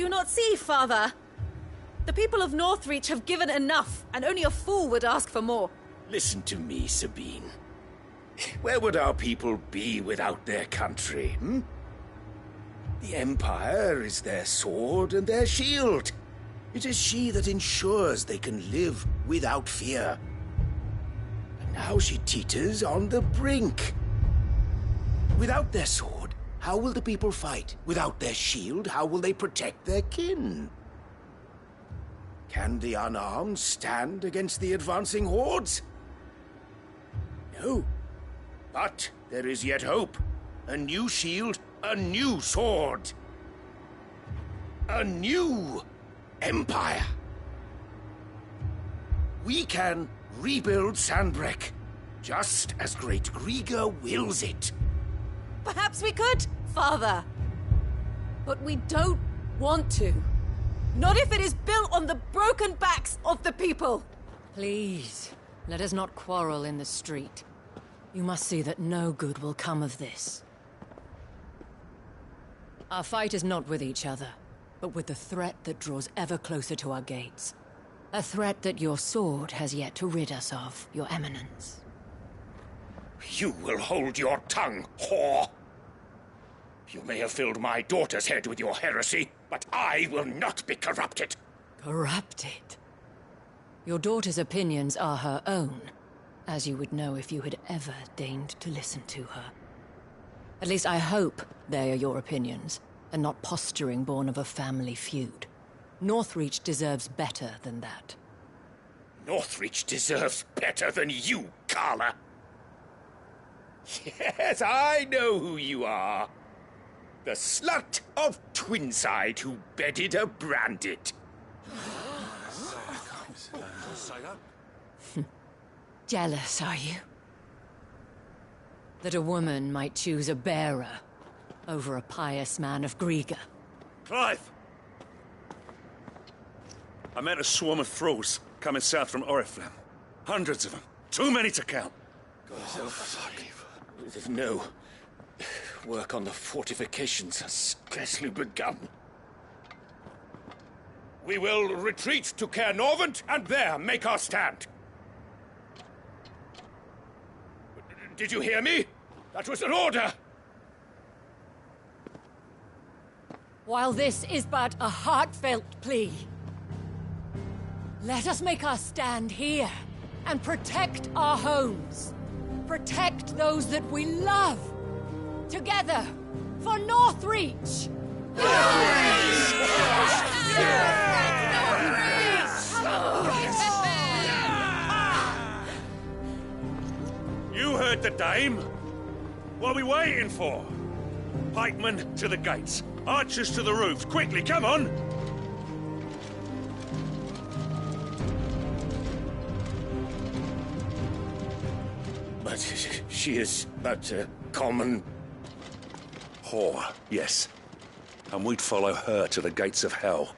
you not see, Father? The people of Northreach have given enough, and only a fool would ask for more. Listen to me, Sabine. Where would our people be without their country, The Empire is their sword and their shield. It is she that ensures they can live without fear. And now she teeters on the brink. Without their sword, how will the people fight? Without their shield, how will they protect their kin? Can the unarmed stand against the advancing hordes? No. But there is yet hope. A new shield, a new sword. A new empire. We can rebuild Sandbreck, just as Great Griga wills it. Perhaps we could, Father. But we don't want to. Not if it is built on the broken backs of the people. Please, let us not quarrel in the street. You must see that no good will come of this. Our fight is not with each other, but with the threat that draws ever closer to our gates. A threat that your sword has yet to rid us of, Your Eminence. You will hold your tongue, whore! You may have filled my daughter's head with your heresy, but I will not be corrupted! Corrupted? Your daughter's opinions are her own, as you would know if you had ever deigned to listen to her. At least I hope they are your opinions, and not posturing born of a family feud. Northreach deserves better than that. Northreach deserves better than you, Carla! Yes, I know who you are. The slut of Twinside who bedded a Branded. Jealous, are you? That a woman might choose a bearer over a pious man of Griga. Clive! I met a swarm of thralls coming south from Oriflamme. Hundreds of them. Too many to count. There's no work on the fortifications has scarcely begun. We will retreat to Caer Norvent and there make our stand. Did you hear me? That was an order! While this is but a heartfelt plea, let us make our stand here and protect our homes. Protect those that we love. Together, for Northreach! You heard the dame. What are we waiting for? Pikemen to the gates. Archers to the roofs. Quickly, come on! But she is but a common... whore, yes. And we'd follow her to the gates of hell.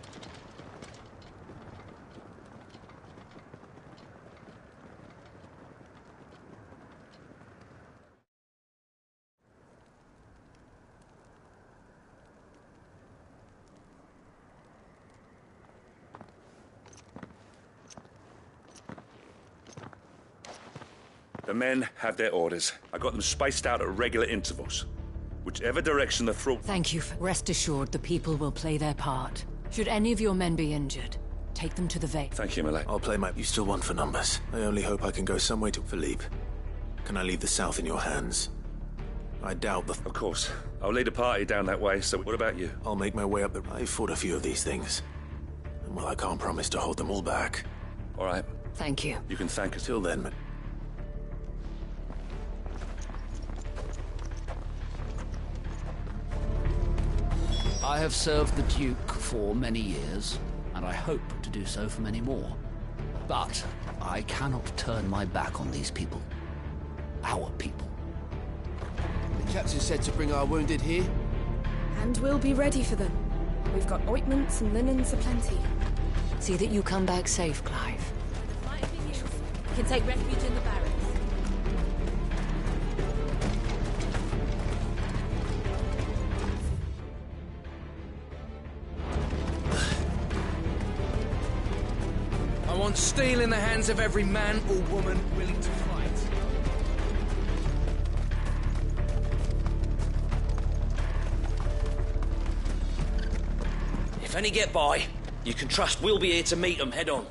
The men have their orders. I got them spaced out at regular intervals. Whichever direction the thrall... Thank you. Rest assured the people will play their part. Should any of your men be injured, take them to the Vale. Thank you, Millet. I'll play my... You still want for numbers. I only hope I can go some way to... Philippe, can I leave the south in your hands? I doubt the... Of course. I'll lead a party down that way, so what about you? I'll make my way up the... I fought a few of these things. And well, I can't promise to hold them all back. All right. Thank you. You can thank us. Till then... I have served the Duke for many years, and I hope to do so for many more. But I cannot turn my back on these people. Our people. The captain said to bring our wounded here. And we'll be ready for them. We've got ointments and linens aplenty. See that you come back safe, Clive. We can take refuge in the barracks. want steel in the hands of every man or woman willing to fight. If any get by, you can trust we'll be here to meet them head on.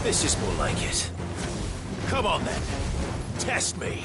This is more like it. Come on then. Test me.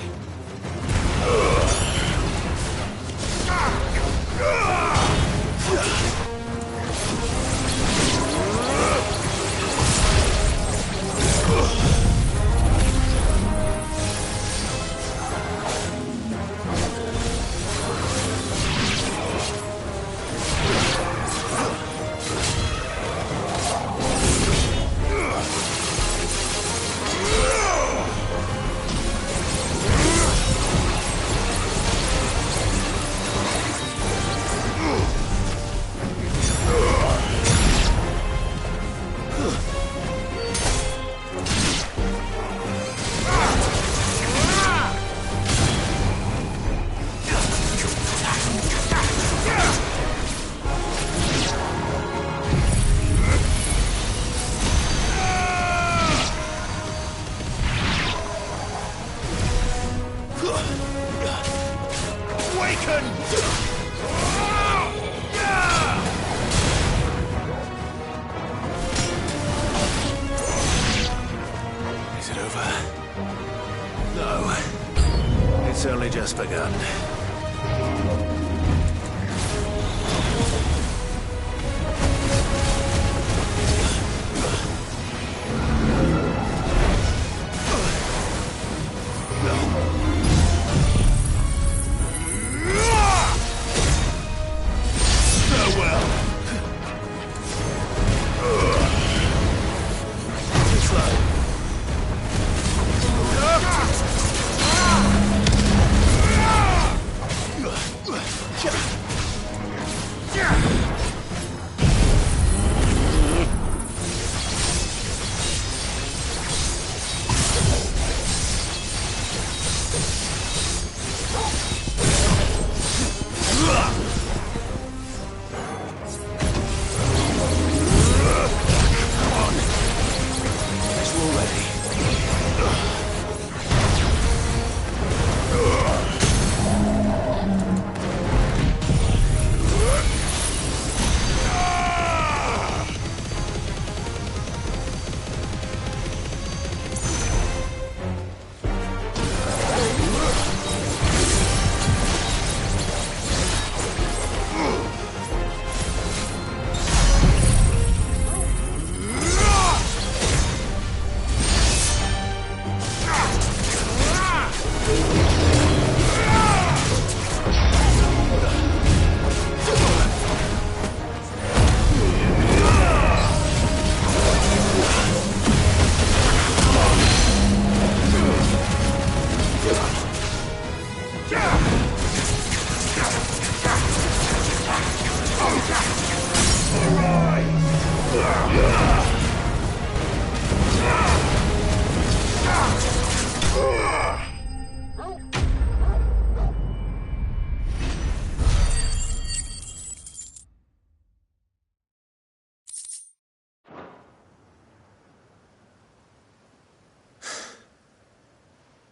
Is it over? No. It's only just begun.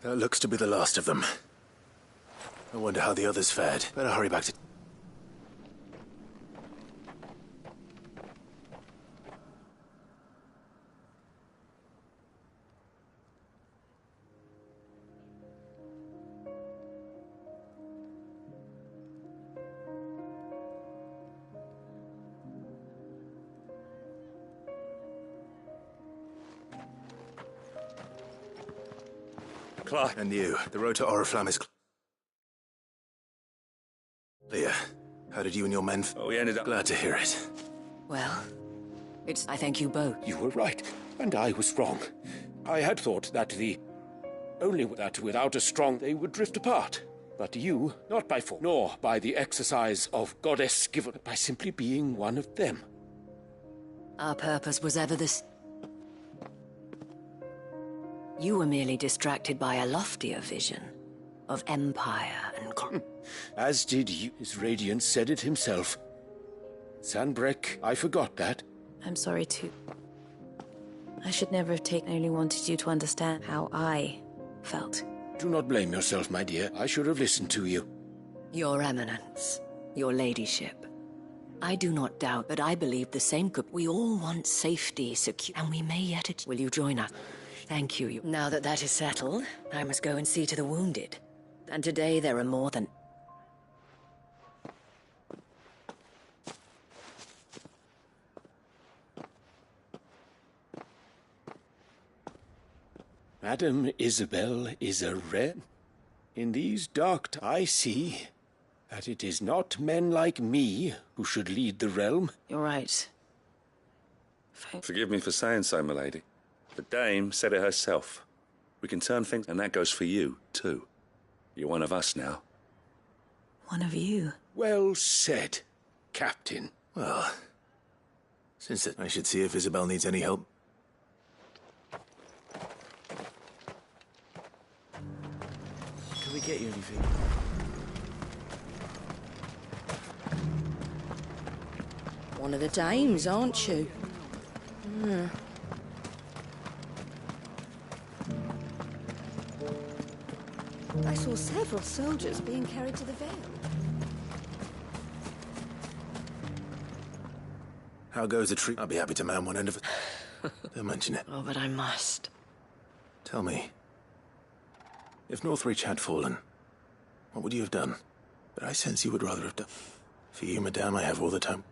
That looks to be the last of them. I wonder how the others fared. Better hurry back to... Clark. And you. The road to Oriflamme is clear. How did you and your men... Oh, we ended up... Glad to hear it. Well, I thank you both. You were right, and I was wrong. I had thought that only that without a strong they would drift apart. But you, not by force, nor by the exercise of goddess given, but by simply being one of them. Our purpose was ever this. You were merely distracted by a loftier vision of empire and... As did you. His Radiance said it himself. Sanbreque, I forgot that. I'm sorry too. I should never have taken. I only wanted you to understand how I felt. Do not blame yourself, my dear. I should have listened to you. Your Eminence, your ladyship. I do not doubt, but I believe the same could. We all want safety, secure, and we may yet. Will you join us? Thank you. Now that that is settled, I must go and see to the wounded. And today there are more than... Madam Isabel is a rare... In these dark times, I see that it is not men like me who should lead the realm. You're right. Forgive me for saying so, my lady. The dame said it herself. We can turn things, and that goes for you, too. You're one of us now. One of you? Well said, Captain. Well, since I should see if Isabel needs any help. Can we get you anything? One of the dames, aren't you? I saw several soldiers being carried to the Vale. How goes the treat? I'll be happy to man one end of it. Don't mention it. Oh, but I must. Tell me, if Northreach had fallen, what would you have done? But I sense you would rather have done. For you, madame, I have all the time.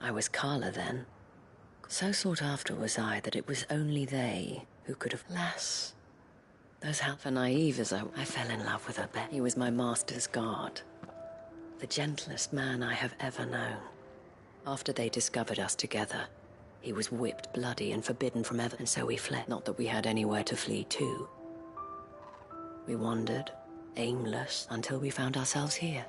I was Carla then. So sought after was I that it was only they who could have... Lass, those half naive as I fell in love with her. He was my master's guard. The gentlest man I have ever known. After they discovered us together, he was whipped bloody and forbidden from ever, and so we fled. Not that we had anywhere to flee to. We wandered, aimless, until we found ourselves here.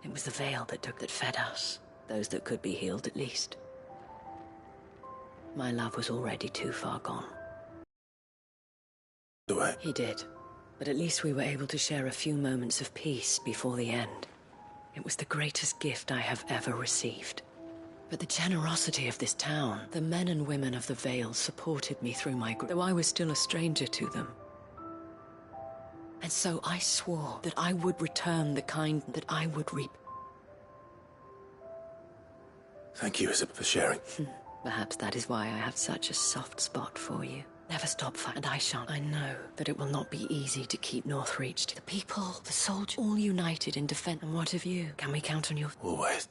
It was the Vale that fed us, those that could be healed at least. My love was already too far gone. He did, but at least we were able to share a few moments of peace before the end. It was the greatest gift I have ever received. But the generosity of this town, the men and women of the Vale supported me through my though I was still a stranger to them. And so I swore that I would return the kind that I would reap. Thank you, Isabel, for sharing. Perhaps that is why I have such a soft spot for you. Never stop fighting, and I shan't. I know that it will not be easy to keep Northreach. The people, the soldiers, all united in defense. And what of you? Can we count on you? Always.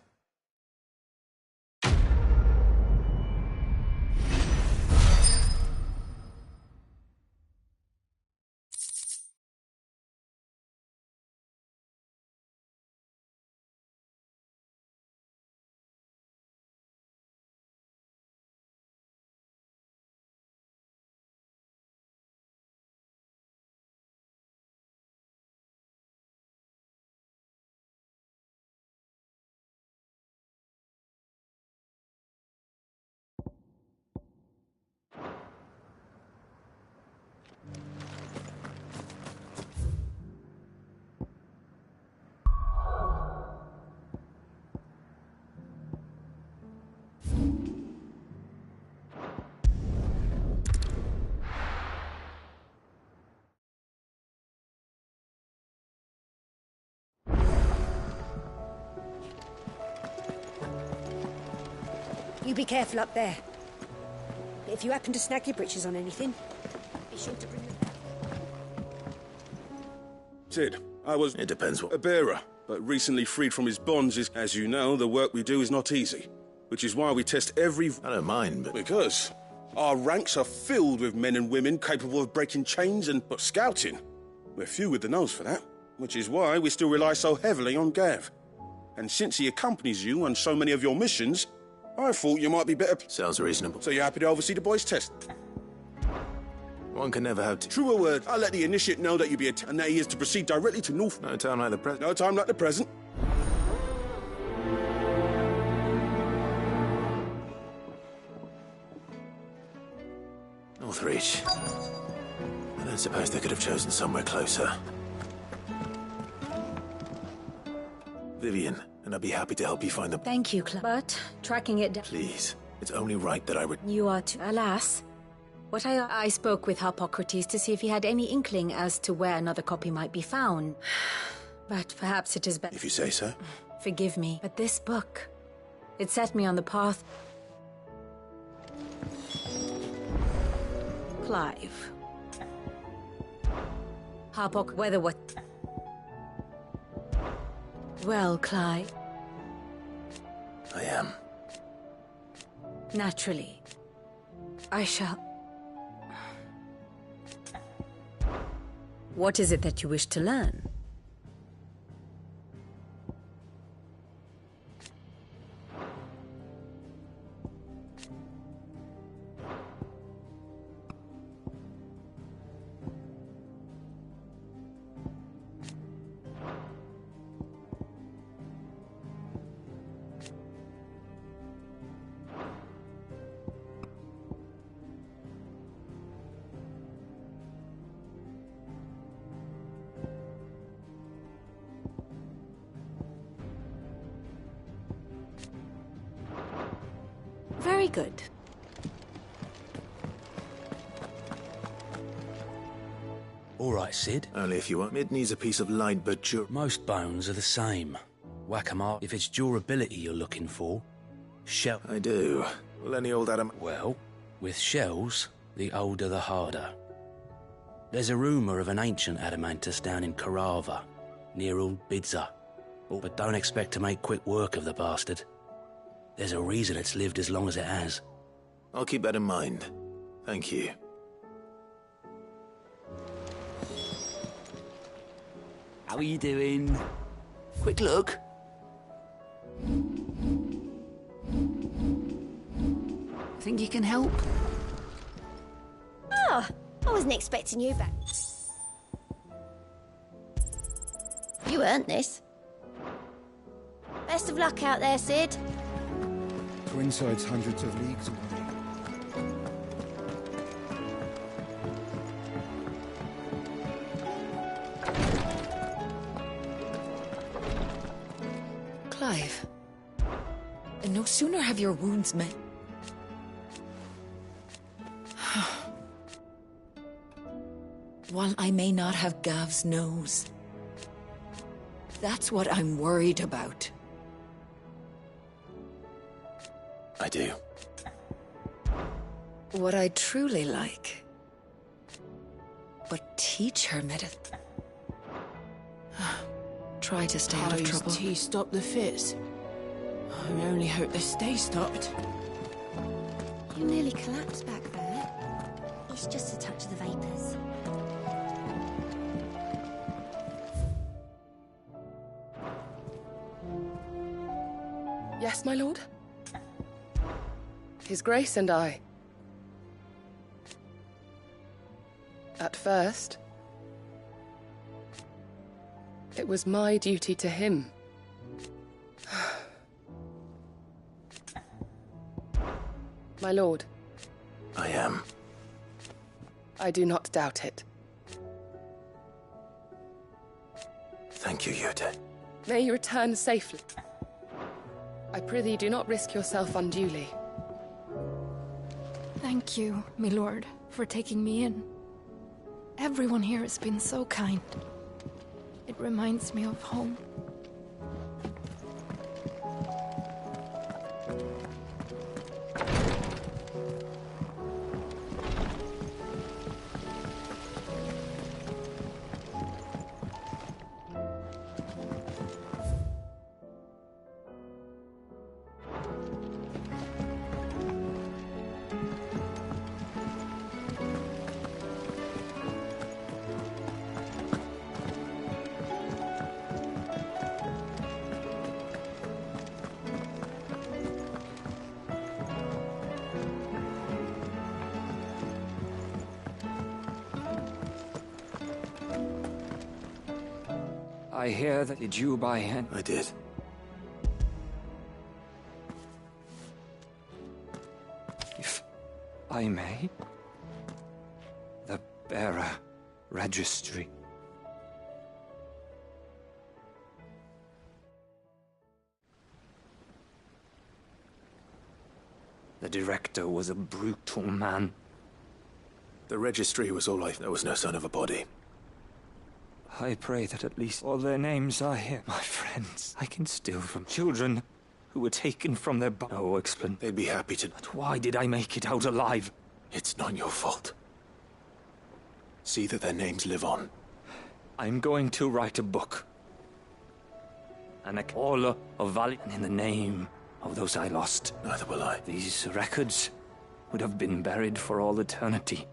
You be careful up there. If you happen to snag your britches on anything, be sure to bring them back. Sid, I was... It depends what... a bearer, but recently freed from his bonds is... As you know, the work we do is not easy. Which is why we test every... I don't mind, but... Because our ranks are filled with men and women capable of breaking chains and... But scouting, we're few with the nose for that. Which is why we still rely so heavily on Gav. And since he accompanies you on so many of your missions, I thought you might be better... Sounds reasonable. So you're happy to oversee the boys' test? One can never have True a word. I'll let the initiate know that you be and that he is to proceed directly to North. no time like the present. No time like the present. Northreach. I don't suppose they could have chosen somewhere closer. Vivian, and I'd be happy to help you find the... Thank you, but tracking it down... Please. It's only right that I would... You are to... Alas. What I spoke with Harpocrates to see if he had any inkling as to where another copy might be found. But perhaps it is better... If you say so. Forgive me, but this book... It set me on the path... Clive. Whether what... Well, Clive. I am. Naturally. I shall... What is it that you wish to learn? Very good. All right, Sid. Only if you want. Mid needs a piece of light, but Most bones are the same. Whack 'em up if it's durability you're looking for. Shell. I do. Well, any old Adam... Well, with shells, the older the harder. There's a rumour of an ancient adamantus down in Carava, near Old Bidza. But don't expect to make quick work of the bastard. There's a reason it's lived as long as it has. I'll keep that in mind. Thank you. How are you doing? Quick look. Think you can help? Oh, I wasn't expecting you back. You earned this. Best of luck out there, Sid. Twinside's hundreds of leagues away. Clive, and no sooner have your wounds met... While I may not have Gav's nose, that's what I'm worried about. I do. What I'd truly like... But teach her medicine. Try to stay out of trouble. Tea stop the fits. I only hope they stay stopped. You nearly collapsed back there. It's just a touch of the vapours. Yes, my lord? His Grace and I. At first, it was my duty to him. My lord. I am. I do not doubt it. Thank you, Yute. May you return safely. I prithee do not risk yourself unduly. Thank you, my lord, for taking me in. Everyone here has been so kind. It reminds me of home. I hear that did you buy him? I did. If I may, the bearer registry. The director was a brutal man. The registry was all there was no sign of a body. I pray that at least all their names are here. My friends, I can steal from children who were taken from their no explanation. They'd be happy to. But why did I make it out alive? It's not your fault. See that their names live on. I'm going to write a book. And all of value, and in the name of those I lost. Neither will I. These records would have been buried for all eternity.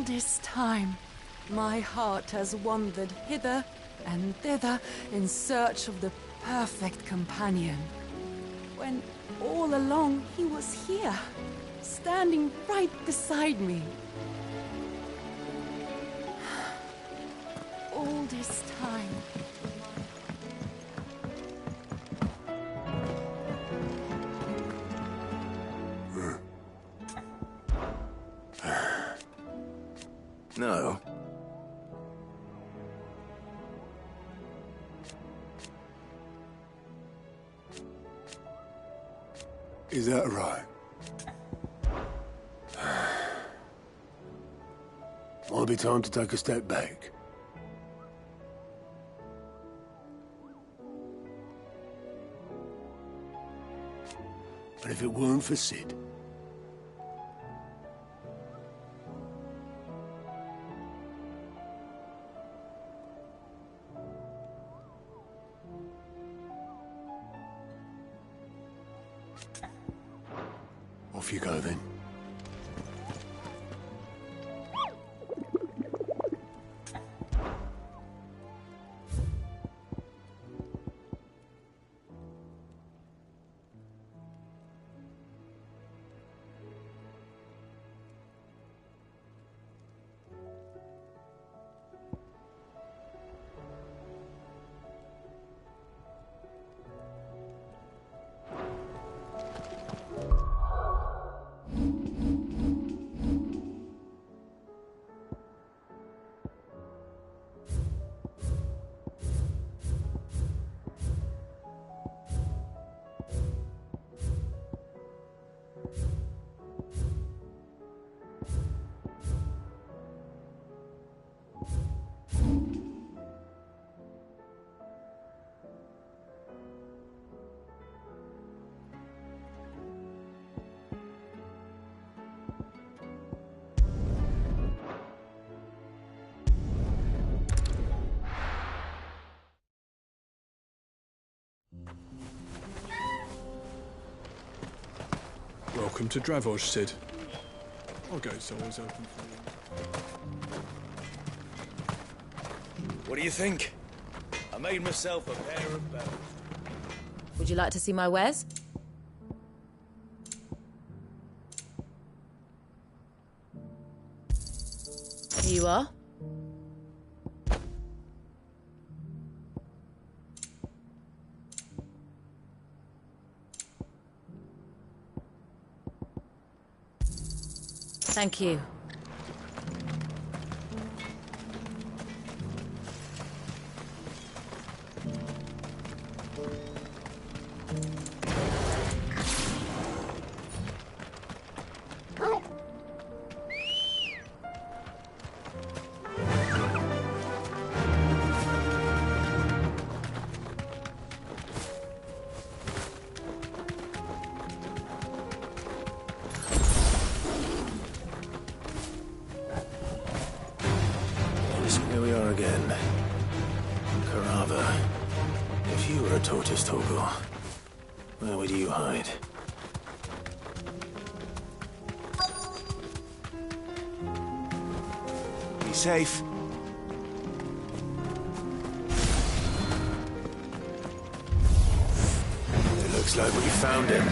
All this time, my heart has wandered hither and thither in search of the perfect companion. When all along he was here, standing right beside me. All this time. No. Is that right? Might be time to take a step back. But if it weren't for Sid, off you go then. Welcome to Dravoj, Sid. Our gate's always open for you. What do you think? I made myself a pair of bows. Would you like to see my wares? Here you are. Thank you. Here we are again. Karava. If you were a tortoise, Torgal, where would you hide? Be safe. It looks like we found him.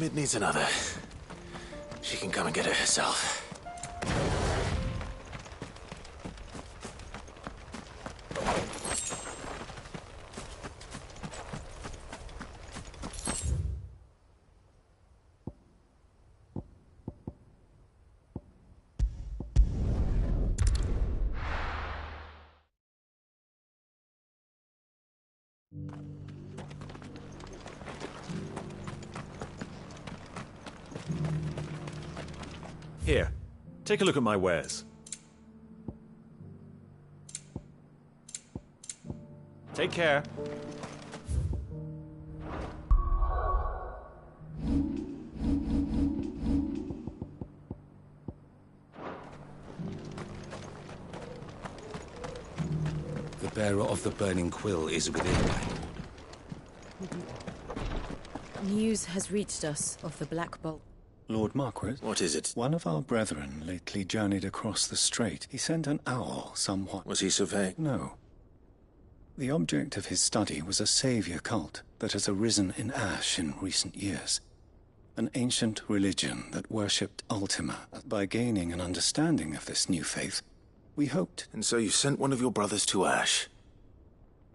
Mid needs another. She can come and get it herself. Here, take a look at my wares. Take care. The bearer of the burning quill is within, my lord. News has reached us of the Black Bolt. Lord Marquis? What is it? One of our brethren lately journeyed across the strait. He sent an owl somewhat... Was he surveying? No. The object of his study was a savior cult that has arisen in Ash in recent years. An ancient religion that worshipped Ultima. By gaining an understanding of this new faith, we hoped... And so you sent one of your brothers to Ash?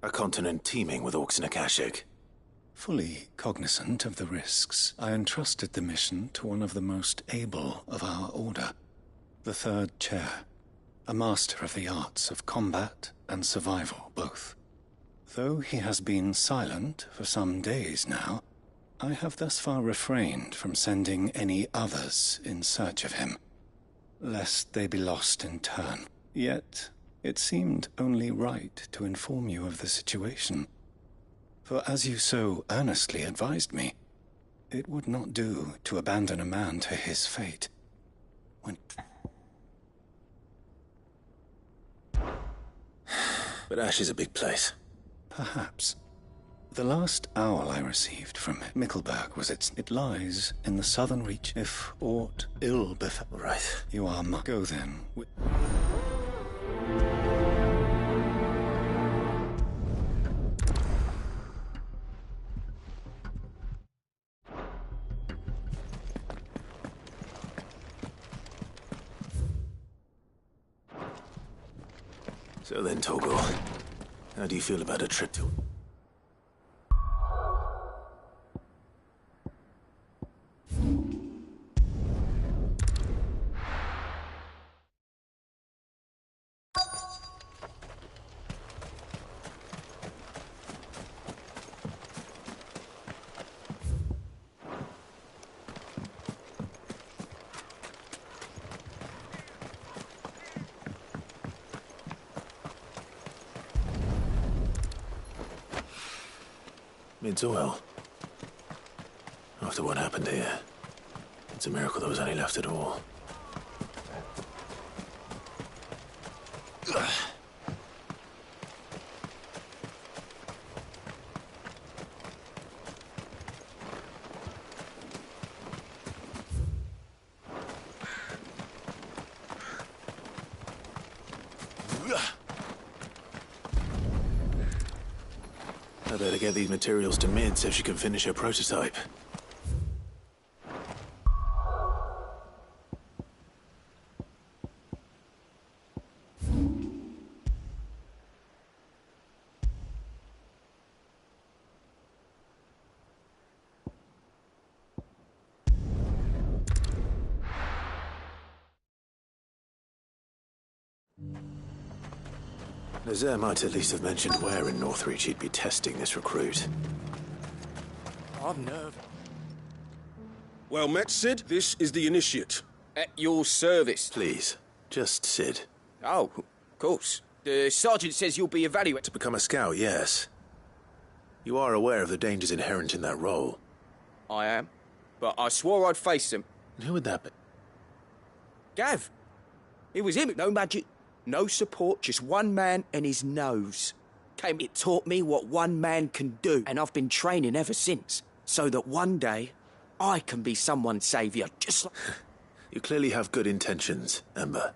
A continent teeming with orcs and Akashic? Fully cognizant of the risks, I entrusted the mission to one of the most able of our order. The third chair. A master of the arts of combat and survival, both. Though he has been silent for some days now, I have thus far refrained from sending any others in search of him, lest they be lost in turn. Yet, it seemed only right to inform you of the situation. For as you so earnestly advised me, it would not do to abandon a man to his fate. When... But Ash is a big place. Perhaps. The last owl I received from Mickelberg was it lies in the southern reach. If aught ill befell... Right. You are my... Go then. So then, Togor, how do you feel about a trip to... Mid's well. After what happened here, it's a miracle there was any left at all. I better get these materials to Mid so she can finish her prototype. Nazaire might at least have mentioned where in Northreach he'd be testing this recruit. I've nerve. Well met, Sid. This is the initiate. At your service. Please, just Sid. Oh, of course. The sergeant says you'll be evaluated. To become a scout, yes. You are aware of the dangers inherent in that role. I am. But I swore I'd face them. And who would that be? Gav. It was him. No magic, no support, just one man and his nose. It taught me what one man can do, and I've been training ever since, so that one day I can be someone's saviour, just like... You clearly have good intentions, Ember.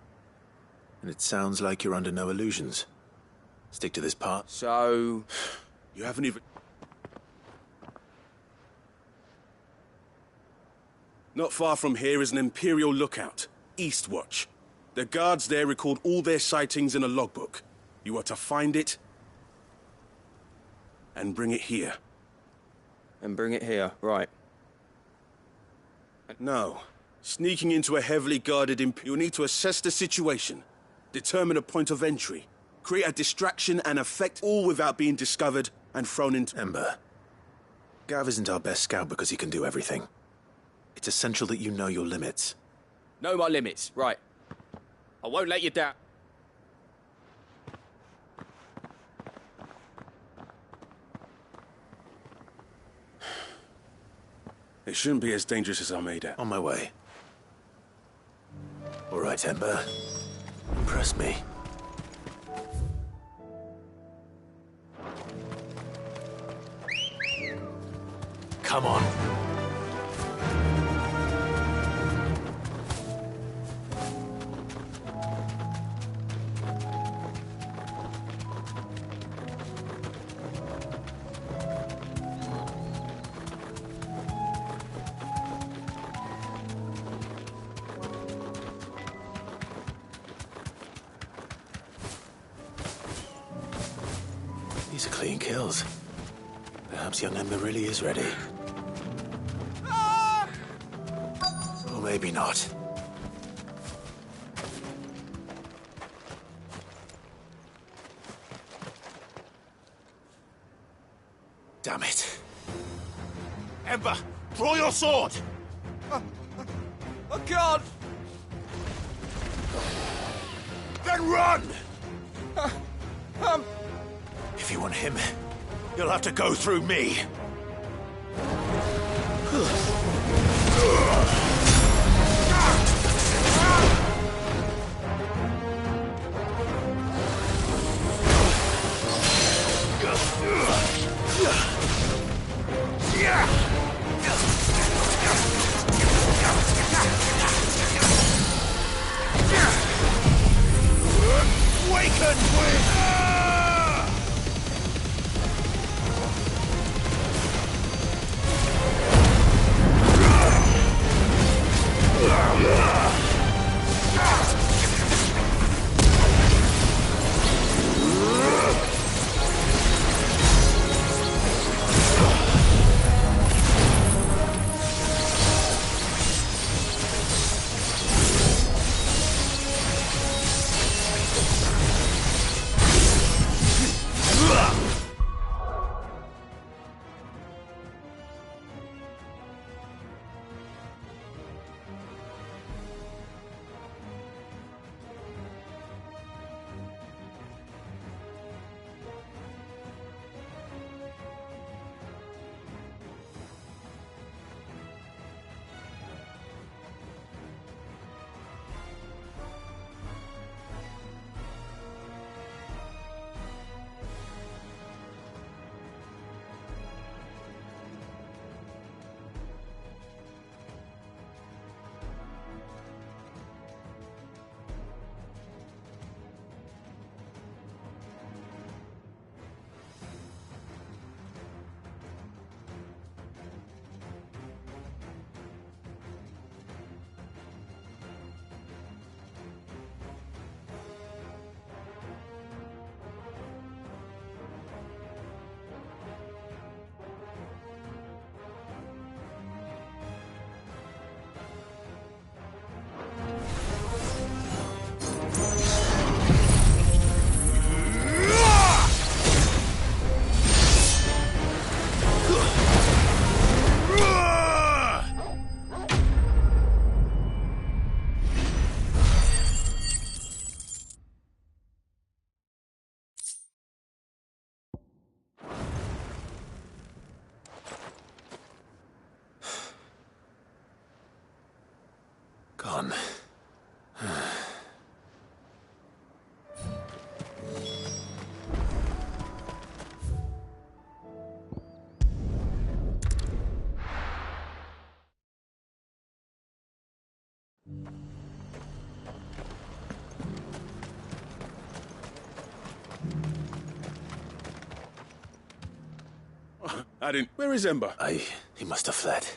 And it sounds like you're under no illusions. Stick to this part. So... You haven't even... Not far from here is an Imperial lookout, Eastwatch. The guards there record all their sightings in a logbook. You are to find it and bring it here. And bring it here, right. No. Sneaking into a heavily guarded you'll need to assess the situation, determine a point of entry, create a distraction and effect, all without being discovered and thrown into... Ember, Gav isn't our best scout because he can do everything. It's essential that you know your limits. Know my limits, right. I won't let you down. It shouldn't be as dangerous as I made it. On my way. All right, Ember. Impress me. Come on. These are clean kills. Perhaps young Ember really is ready. Or maybe not. Damn it. Ember, draw your sword! I can't! Then run! If you want him, You'll have to go through me. Gone. Where is Ember? He must have fled.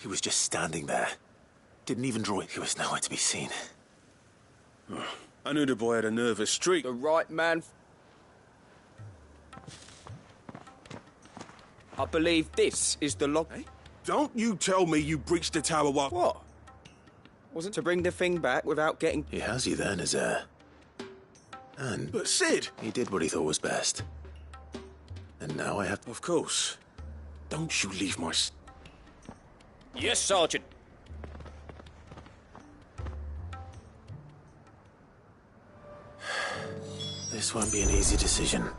He was just standing there. Didn't even draw it. He was nowhere to be seen. I knew the boy had a nervous streak. The right man. I believe this is the log. Hey? Don't you tell me you breached the tower while... What? Wasn't to bring the thing back without getting... He has you then, his heir. And... But Sid! He did what he thought was best. And now I have... Of course. Don't you leave my... Yes, Sergeant. This won't be an easy decision.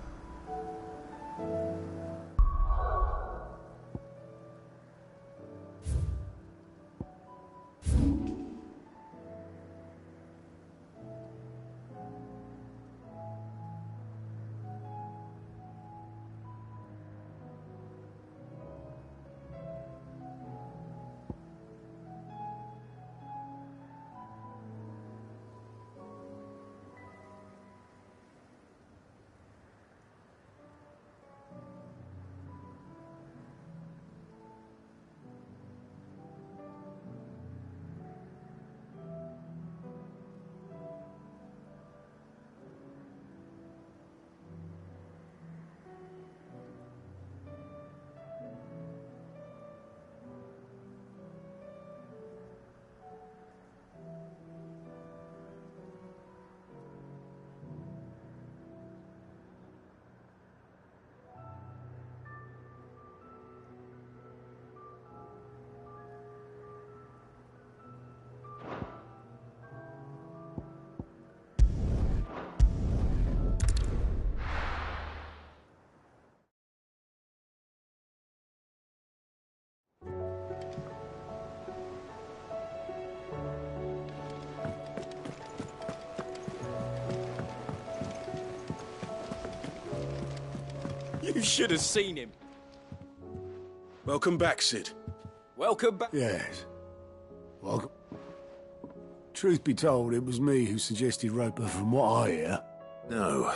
You should have seen him. Welcome back, Sid. Welcome back. Yes. Welcome. Truth be told, it was me who suggested Roper from what I hear. No.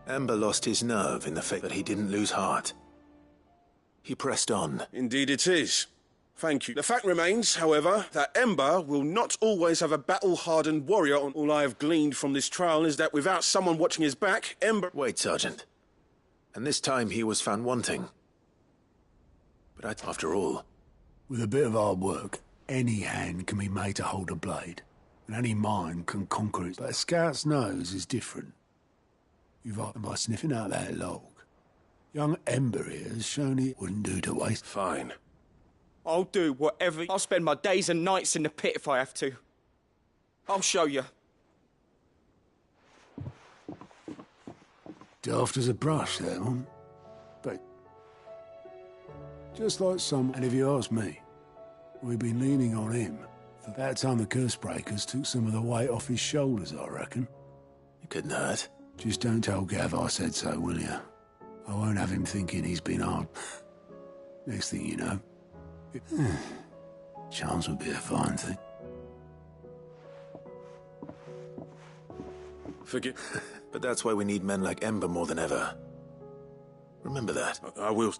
Ember lost his nerve in the fact that he didn't lose heart. He pressed on. Indeed it is. Thank you. The fact remains, however, that Ember will not always have a battle-hardened warrior on. All I have gleaned from this trial is that without someone watching his back, Ember... Wait, Sergeant. And this time he was found wanting. But after all... With a bit of hard work, any hand can be made to hold a blade. And any mind can conquer it. But a scout's nose is different. You've got by sniffing out that log. Young Ember here has shown he wouldn't do to waste. Fine. I'll do whatever. I'll spend my days and nights in the pit if I have to. I'll show you. Daft as a brush, that one. But just like some, and if you ask me, we've been leaning on him. For that time the curse breakers took some of the weight off his shoulders, I reckon. It couldn't hurt. Just don't tell Gav I said so, will you? I won't have him thinking he's been hard. Next thing you know... Chance would be a fine thing. Forget... But that's why we need men like Ember more than ever. Remember that. I will...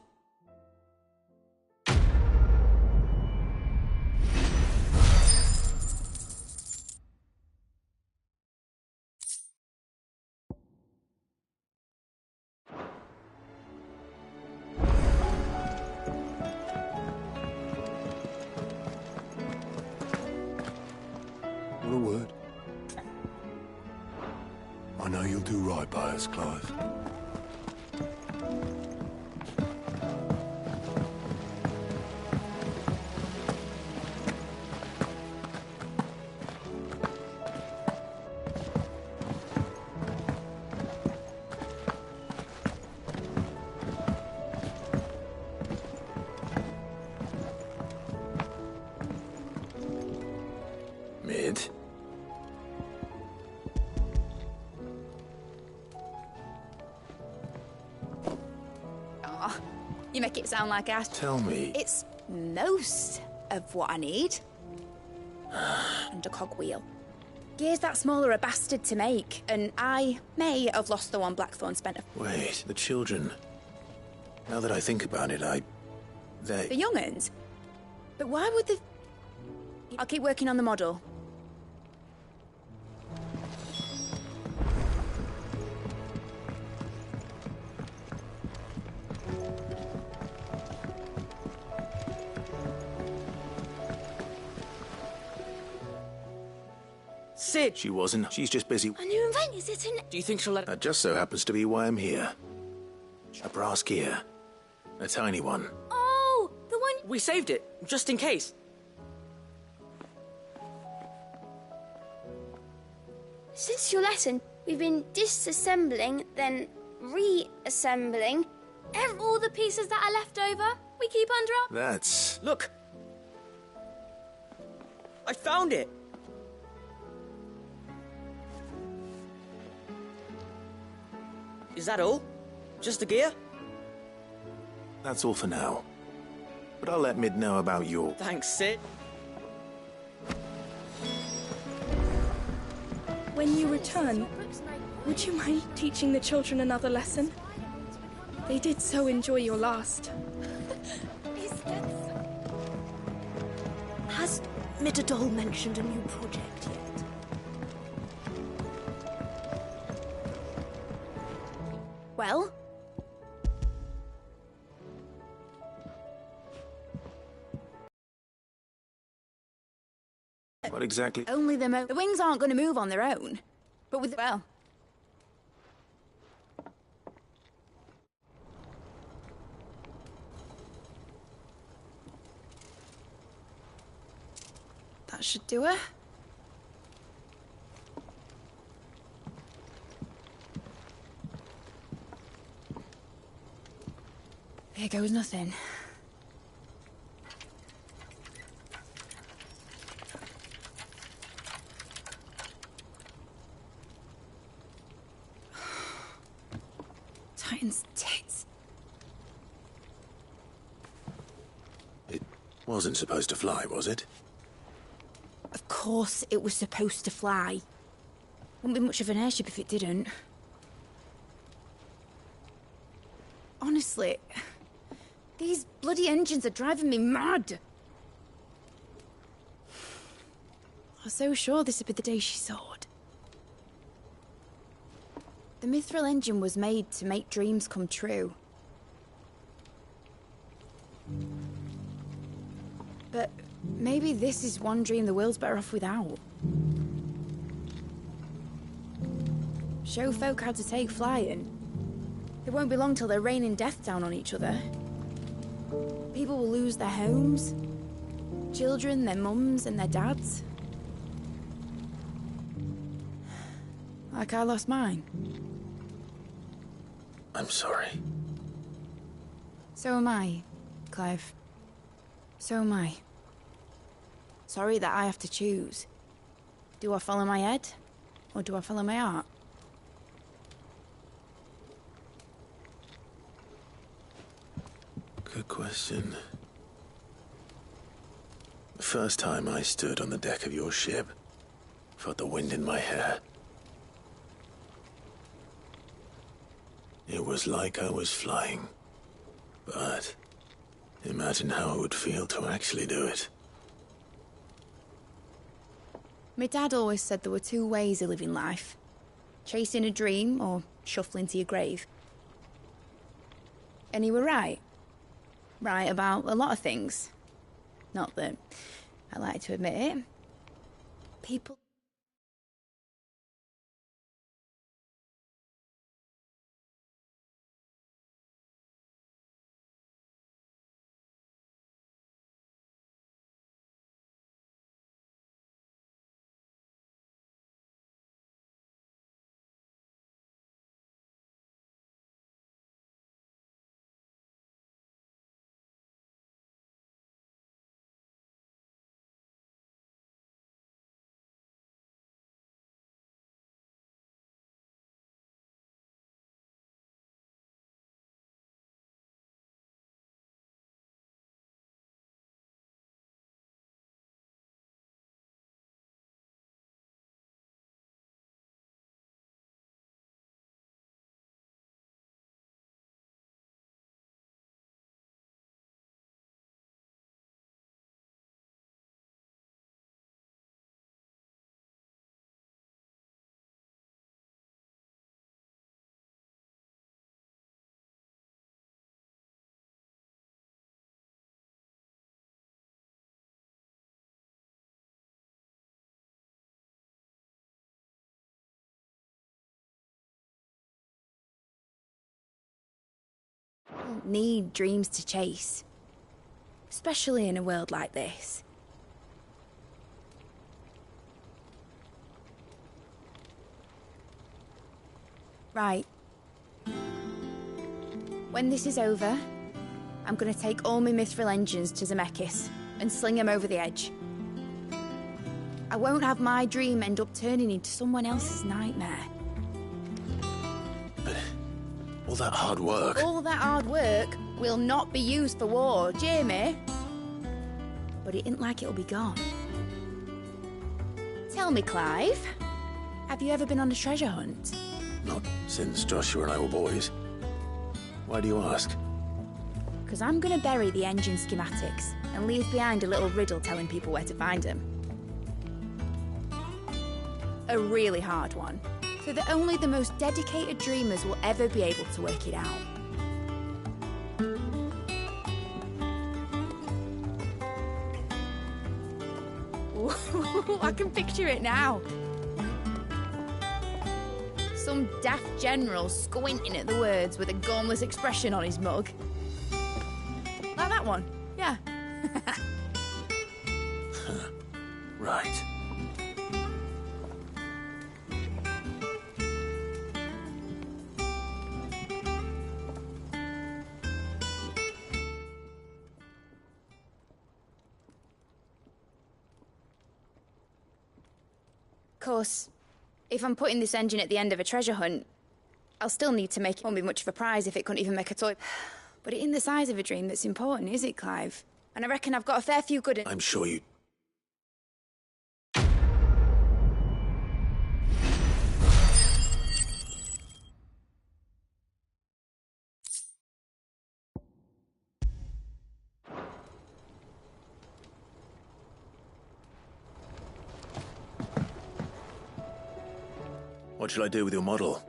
word. I know you'll do right by us, Clive. Mid? Oh, you make it sound like I asked. Tell me. It's most of what I need. And a cogwheel. Gear's that small are a bastard to make, and I may have lost the one Blackthorn spent. Wait, the children. Now that I think about it, they... The young'uns? But why would the... I'll keep working on the model. Sid! She wasn't. She's just busy. A new invent, is it in... Do you think she'll let... That just so happens to be why I'm here. A brass gear. A tiny one. Oh, the one... We saved it, just in case. Since your lesson, we've been disassembling, then reassembling. All the pieces that are left over, we keep under our... That's... Look! I found it! Is that all? Just the gear? That's all for now. But I'll let Mid know about your... Thanks, Sid. When you return, would you mind teaching the children another lesson? They did so enjoy your last. Has Midadol mentioned a new project yet? Well? What exactly? Only the wings aren't going to move on their own. But with... well... That should do it. Here goes nothing. Titan's tits. It wasn't supposed to fly, was it? Of course it was supposed to fly. Wouldn't be much of an airship if it didn't. Honestly, these bloody engines are driving me mad. I was so sure this would be the day she soared. The Mithril engine was made to make dreams come true. But maybe this is one dream the world's better off without. Show folk how to take flying. It won't be long till they're raining death down on each other. People will lose their homes. Children, their mums and their dads. Like I lost mine. I'm sorry. So am I, Clive. So am I. Sorry that I have to choose. Do I follow my head? Or do I follow my heart? Good question. The first time I stood on the deck of your ship, felt the wind in my hair. It was like I was flying. But imagine how it would feel to actually do it. My dad always said there were two ways of living life. Chasing a dream or shuffling to your grave. And he were right. Right about a lot of things. Not that I like to admit it. People don't need dreams to chase. Especially in a world like this. Right. When this is over, I'm gonna take all my mithril engines to Zemeckis and sling them over the edge. I won't have my dream end up turning into someone else's nightmare. But all that hard work... All that hard work will not be used for war, Jamie. But it isn't like it'll be gone. Tell me, Clive, have you ever been on a treasure hunt? Not since Joshua and I were boys. Why do you ask? Because I'm going to bury the engine schematics and leave behind a little riddle telling people where to find them. A really hard one, so that only the most dedicated dreamers will ever be able to work it out. Ooh, I can picture it now. Some daft general squinting at the words with a gormless expression on his mug. Like that one, yeah. Right. Of course, if I'm putting this engine at the end of a treasure hunt, I'll still need to make it. Won't be much of a prize if it couldn't even make a toy. But it isn't the size of a dream that's important, is it, Clive? And I reckon I've got a fair few good... I'm sure you... What shall I do with your model?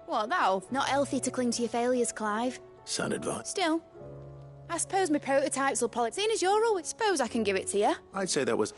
What, that'll? Not healthy to cling to your failures, Clive. Sound advice. Still, I suppose my prototypes will polish. Seeing as you're always... Suppose I can give it to you. I'd say that was...